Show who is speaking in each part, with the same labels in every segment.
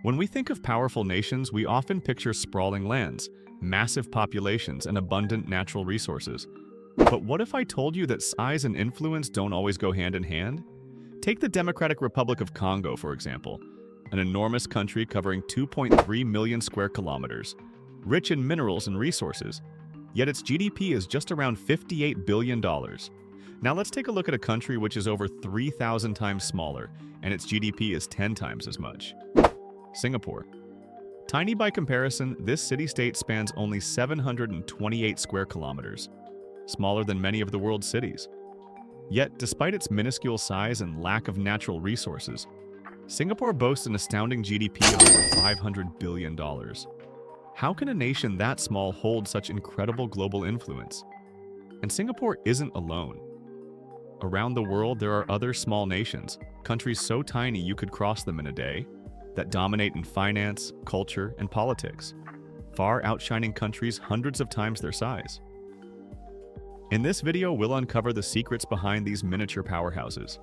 Speaker 1: When we think of powerful nations, we often picture sprawling lands, massive populations, and abundant natural resources. But what if I told you that size and influence don't always go hand in hand? Take the Democratic Republic of Congo, for example, an enormous country covering 2.3 million square kilometers, rich in minerals and resources, yet its GDP is just around $58 billion. Now let's take a look at a country which is over 3,000 times smaller, and its GDP is 10 times as much. Singapore. Tiny by comparison, this city-state spans only 728 square kilometers, smaller than many of the world's cities. Yet, despite its minuscule size and lack of natural resources, Singapore boasts an astounding GDP of over $500 billion. How can a nation that small hold such incredible global influence? And Singapore isn't alone. Around the world, there are other small nations, countries so tiny you could cross them in a day, that dominate in finance, culture, and politics, far outshining countries hundreds of times their size. In this video, we'll uncover the secrets behind these miniature powerhouses.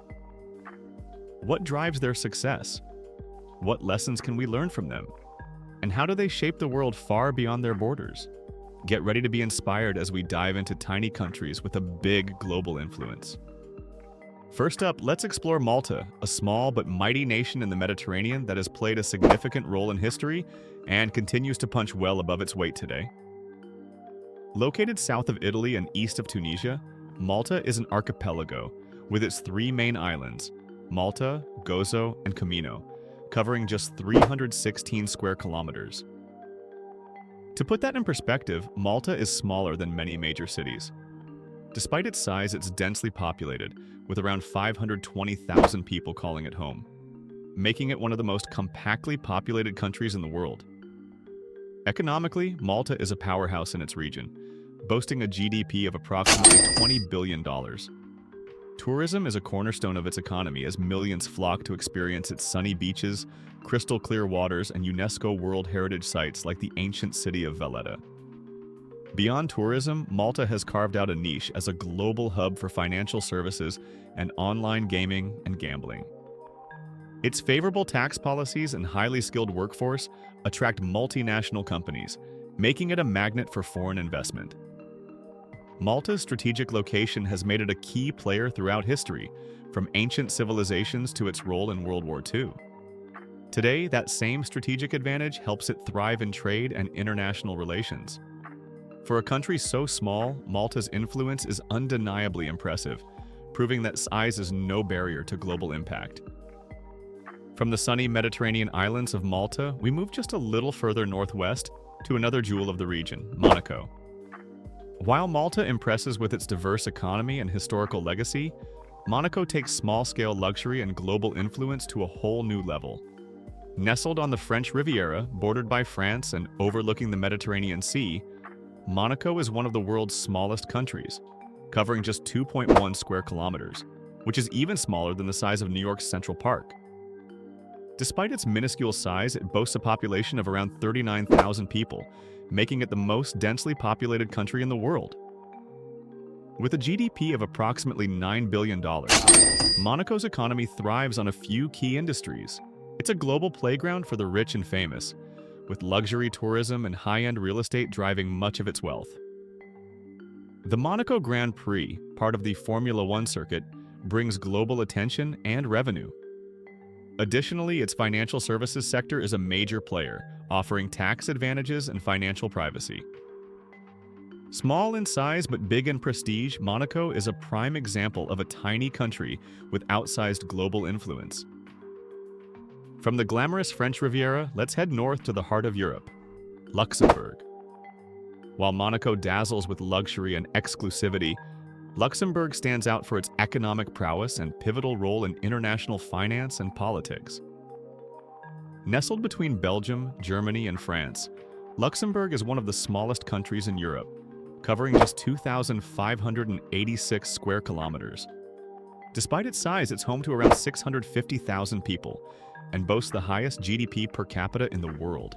Speaker 1: What drives their success? What lessons can we learn from them? And how do they shape the world far beyond their borders? Get ready to be inspired as we dive into tiny countries with a big global influence. First up, let's explore Malta, a small but mighty nation in the Mediterranean that has played a significant role in history and continues to punch well above its weight today. Located south of Italy and east of Tunisia, Malta is an archipelago with its three main islands, Malta, Gozo, and Comino, covering just 316 square kilometers. To put that in perspective, Malta is smaller than many major cities. Despite its size, it's densely populated, with around 520,000 people calling it home, making it one of the most compactly populated countries in the world. Economically, Malta is a powerhouse in its region, boasting a GDP of approximately $20 billion. Tourism is a cornerstone of its economy as millions flock to experience its sunny beaches, crystal clear waters, and UNESCO World Heritage sites like the ancient city of Valletta. Beyond tourism, Malta has carved out a niche as a global hub for financial services and online gaming and gambling. Its favorable tax policies and highly skilled workforce attract multinational companies, making it a magnet for foreign investment. Malta's strategic location has made it a key player throughout history, from ancient civilizations to its role in World War II. Today, that same strategic advantage helps it thrive in trade and international relations. For a country so small, Malta's influence is undeniably impressive, proving that size is no barrier to global impact. From the sunny Mediterranean islands of Malta, we move just a little further northwest to another jewel of the region, Monaco. While Malta impresses with its diverse economy and historical legacy, Monaco takes small-scale luxury and global influence to a whole new level. Nestled on the French Riviera, bordered by France and overlooking the Mediterranean Sea, Monaco is one of the world's smallest countries, covering just 2.1 square kilometers, which is even smaller than the size of New York's Central Park. Despite its minuscule size, it boasts a population of around 39,000 people, making it the most densely populated country in the world. With a GDP of approximately $9 billion, Monaco's economy thrives on a few key industries. It's a global playground for the rich and famous, with luxury tourism and high-end real estate driving much of its wealth. The Monaco Grand Prix, part of the Formula One circuit, brings global attention and revenue. Additionally, its financial services sector is a major player, offering tax advantages and financial privacy. Small in size but big in prestige, Monaco is a prime example of a tiny country with outsized global influence. From the glamorous French Riviera, let's head north to the heart of Europe, Luxembourg. While Monaco dazzles with luxury and exclusivity, Luxembourg stands out for its economic prowess and pivotal role in international finance and politics. Nestled between Belgium, Germany, and France, Luxembourg is one of the smallest countries in Europe, covering just 2,586 square kilometers. Despite its size, it's home to around 650,000 people and boasts the highest GDP per capita in the world.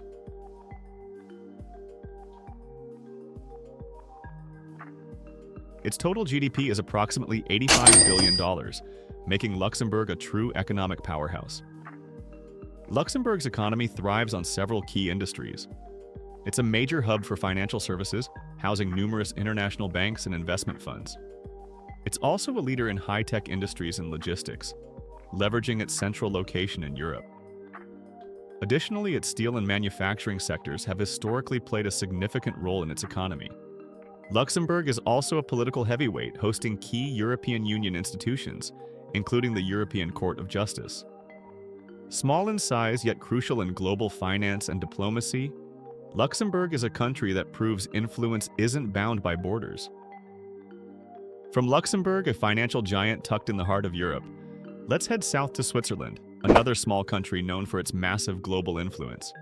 Speaker 1: Its total GDP is approximately $85 billion, making Luxembourg a true economic powerhouse. Luxembourg's economy thrives on several key industries. It's a major hub for financial services, housing numerous international banks and investment funds. It's also a leader in high-tech industries and logistics, leveraging its central location in Europe. Additionally, its steel and manufacturing sectors have historically played a significant role in its economy. Luxembourg is also a political heavyweight, hosting key European Union institutions, including the European Court of Justice. Small in size yet crucial in global finance and diplomacy, Luxembourg is a country that proves influence isn't bound by borders. From Luxembourg, a financial giant tucked in the heart of Europe, let's head south to Switzerland, another small country known for its massive global influence.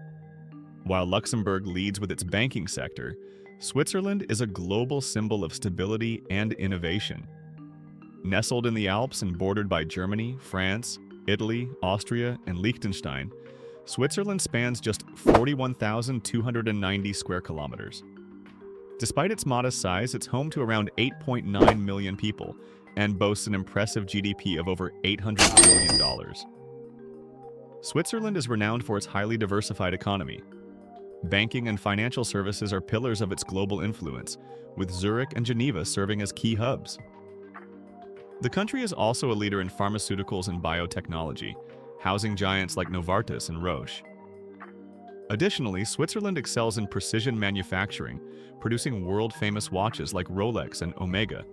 Speaker 1: While Luxembourg leads with its banking sector, Switzerland is a global symbol of stability and innovation. Nestled in the Alps and bordered by Germany, France, Italy, Austria, and Liechtenstein, Switzerland spans just 41,290 square kilometers. Despite its modest size, it's home to around 8.9 million people and boasts an impressive GDP of over $800 billion. Switzerland is renowned for its highly diversified economy. Banking and financial services are pillars of its global influence, with Zurich and Geneva serving as key hubs. The country is also a leader in pharmaceuticals and biotechnology, housing giants like Novartis and Roche. Additionally, Switzerland excels in precision manufacturing, producing world-famous watches like Rolex and Omega.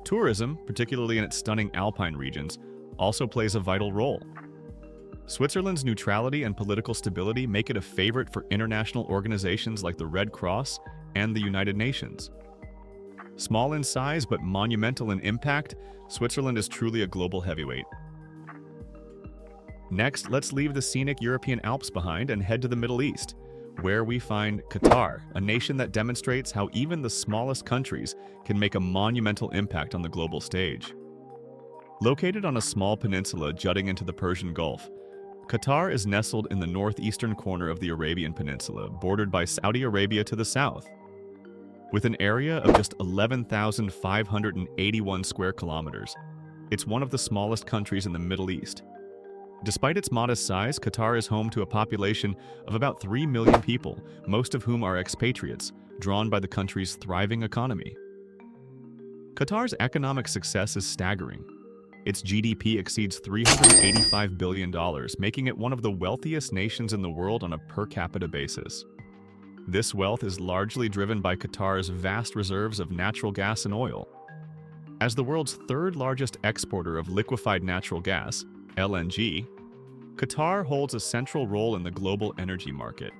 Speaker 1: Tourism, particularly in its stunning alpine regions, also plays a vital role. Switzerland's neutrality and political stability make it a favorite for international organizations like the Red Cross and the United Nations. Small in size but monumental in impact, Switzerland is truly a global heavyweight. Next, let's leave the scenic European Alps behind and head to the Middle East, where we find Qatar, a nation that demonstrates how even the smallest countries can make a monumental impact on the global stage. Located on a small peninsula jutting into the Persian Gulf, Qatar is nestled in the northeastern corner of the Arabian Peninsula, bordered by Saudi Arabia to the south. With an area of just 11,581 square kilometers, it's one of the smallest countries in the Middle East. Despite its modest size, Qatar is home to a population of about 3 million people, most of whom are expatriates, drawn by the country's thriving economy. Qatar's economic success is staggering. Its GDP exceeds $385 billion, making it one of the wealthiest nations in the world on a per capita basis. This wealth is largely driven by Qatar's vast reserves of natural gas and oil. As the world's third largest exporter of liquefied natural gas, LNG, Qatar holds a central role in the global energy market.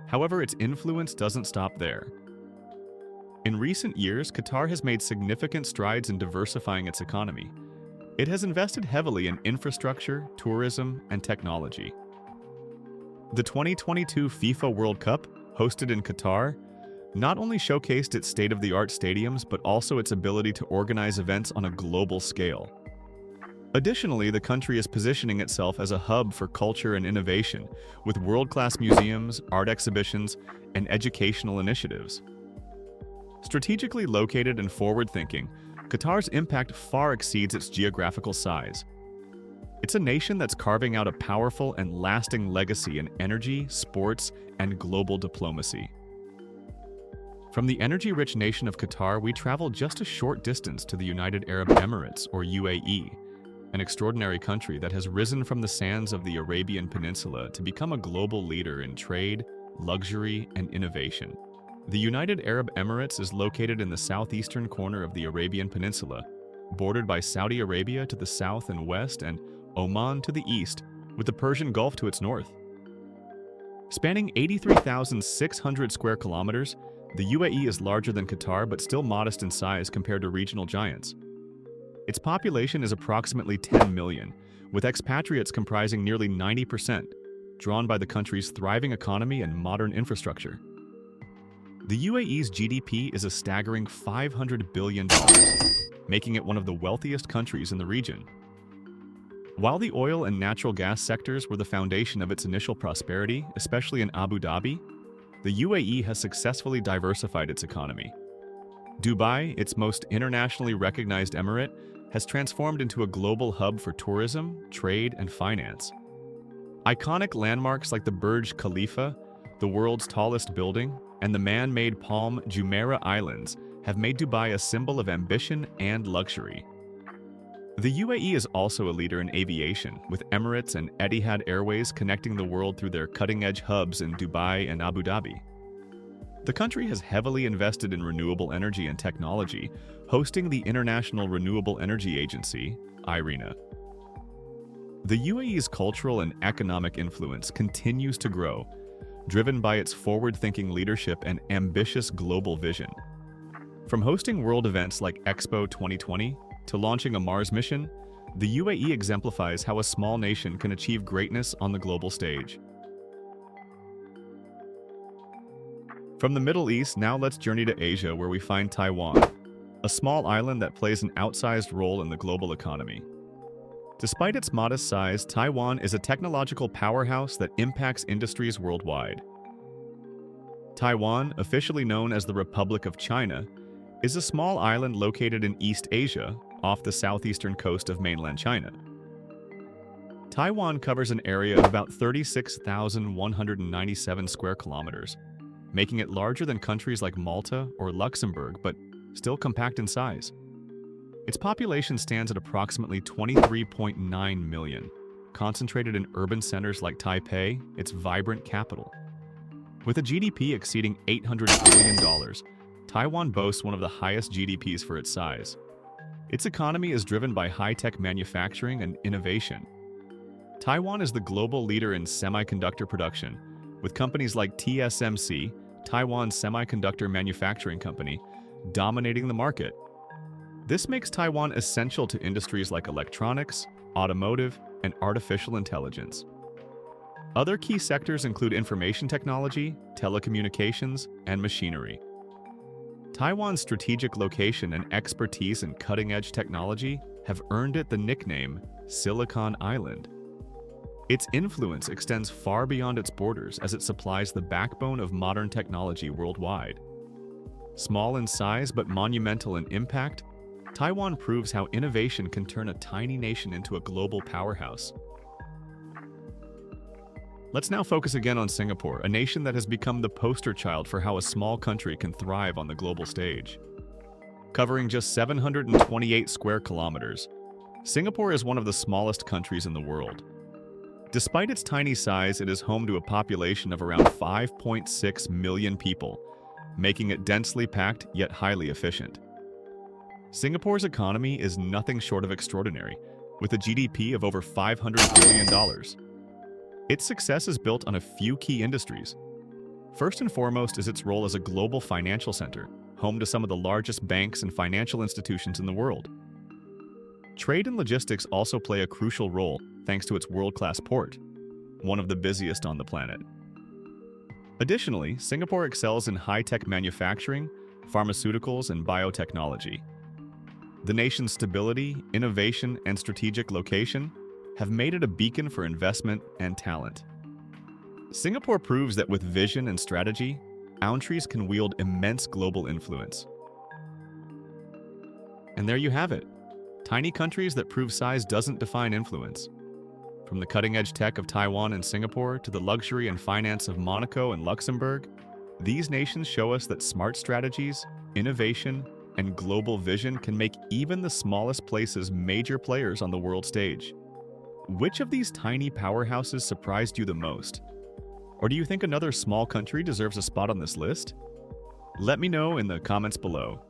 Speaker 1: However, its influence doesn't stop there. In recent years, Qatar has made significant strides in diversifying its economy. It has invested heavily in infrastructure, tourism, and technology. The 2022 FIFA World Cup, hosted in Qatar, not only showcased its state-of-the-art stadiums, but also its ability to organize events on a global scale. Additionally, the country is positioning itself as a hub for culture and innovation, with world-class museums, art exhibitions, and educational initiatives. Strategically located and forward-thinking, Qatar's impact far exceeds its geographical size. It's a nation that's carving out a powerful and lasting legacy in energy, sports, and global diplomacy. From the energy-rich nation of Qatar, we travel just a short distance to the United Arab Emirates, or UAE, an extraordinary country that has risen from the sands of the Arabian Peninsula to become a global leader in trade, luxury, and innovation. The United Arab Emirates is located in the southeastern corner of the Arabian Peninsula, bordered by Saudi Arabia to the south and west and Oman to the east, with the Persian Gulf to its north. Spanning 83,600 square kilometers, the UAE is larger than Qatar but still modest in size compared to regional giants. Its population is approximately 10 million, with expatriates comprising nearly 90%, drawn by the country's thriving economy and modern infrastructure. The UAE's GDP is a staggering $500 billion, making it one of the wealthiest countries in the region. While the oil and natural gas sectors were the foundation of its initial prosperity, especially in Abu Dhabi, the UAE has successfully diversified its economy. Dubai, its most internationally recognized emirate, has transformed into a global hub for tourism, trade, and finance. Iconic landmarks like the Burj Khalifa, the world's tallest building, and the man-made Palm Jumeirah Islands have made Dubai a symbol of ambition and luxury. The UAE is also a leader in aviation, with Emirates and Etihad Airways connecting the world through their cutting-edge hubs in Dubai and Abu Dhabi. The country has heavily invested in renewable energy and technology, hosting the International Renewable Energy Agency, IRENA. The UAE's cultural and economic influence continues to grow, driven by its forward-thinking leadership and ambitious global vision. From hosting world events like Expo 2020 to launching a Mars mission, the UAE exemplifies how a small nation can achieve greatness on the global stage. From the Middle East, now let's journey to Asia, where we find Taiwan, a small island that plays an outsized role in the global economy. Despite its modest size, Taiwan is a technological powerhouse that impacts industries worldwide. Taiwan, officially known as the Republic of China, is a small island located in East Asia, off the southeastern coast of mainland China. Taiwan covers an area of about 36,197 square kilometers, making it larger than countries like Malta or Luxembourg, but still compact in size. Its population stands at approximately 23.9 million, concentrated in urban centers like Taipei, its vibrant capital. With a GDP exceeding $800 billion, Taiwan boasts one of the highest GDPs for its size. Its economy is driven by high-tech manufacturing and innovation. Taiwan is the global leader in semiconductor production, with companies like TSMC, Taiwan's semiconductor manufacturing company, dominating the market. This makes Taiwan essential to industries like electronics, automotive, and artificial intelligence. Other key sectors include information technology, telecommunications, and machinery. Taiwan's strategic location and expertise in cutting-edge technology have earned it the nickname Silicon Island. Its influence extends far beyond its borders as it supplies the backbone of modern technology worldwide. Small in size but monumental in impact, Taiwan proves how innovation can turn a tiny nation into a global powerhouse. Let's now focus again on Singapore, a nation that has become the poster child for how a small country can thrive on the global stage. Covering just 728 square kilometers, Singapore is one of the smallest countries in the world. Despite its tiny size, it is home to a population of around 5.6 million people, making it densely packed yet highly efficient. Singapore's economy is nothing short of extraordinary, with a GDP of over $500 billion. Its success is built on a few key industries. First and foremost is its role as a global financial center, home to some of the largest banks and financial institutions in the world. Trade and logistics also play a crucial role thanks to its world-class port, one of the busiest on the planet. Additionally, Singapore excels in high-tech manufacturing, pharmaceuticals, and biotechnology. The nation's stability, innovation, and strategic location have made it a beacon for investment and talent. Singapore proves that with vision and strategy, countries can wield immense global influence. And there you have it. Tiny countries that prove size doesn't define influence. From the cutting-edge tech of Taiwan and Singapore to the luxury and finance of Monaco and Luxembourg, these nations show us that smart strategies, innovation, and global vision can make even the smallest places major players on the world stage. Which of these tiny powerhouses surprised you the most? Or do you think another small country deserves a spot on this list? Let me know in the comments below.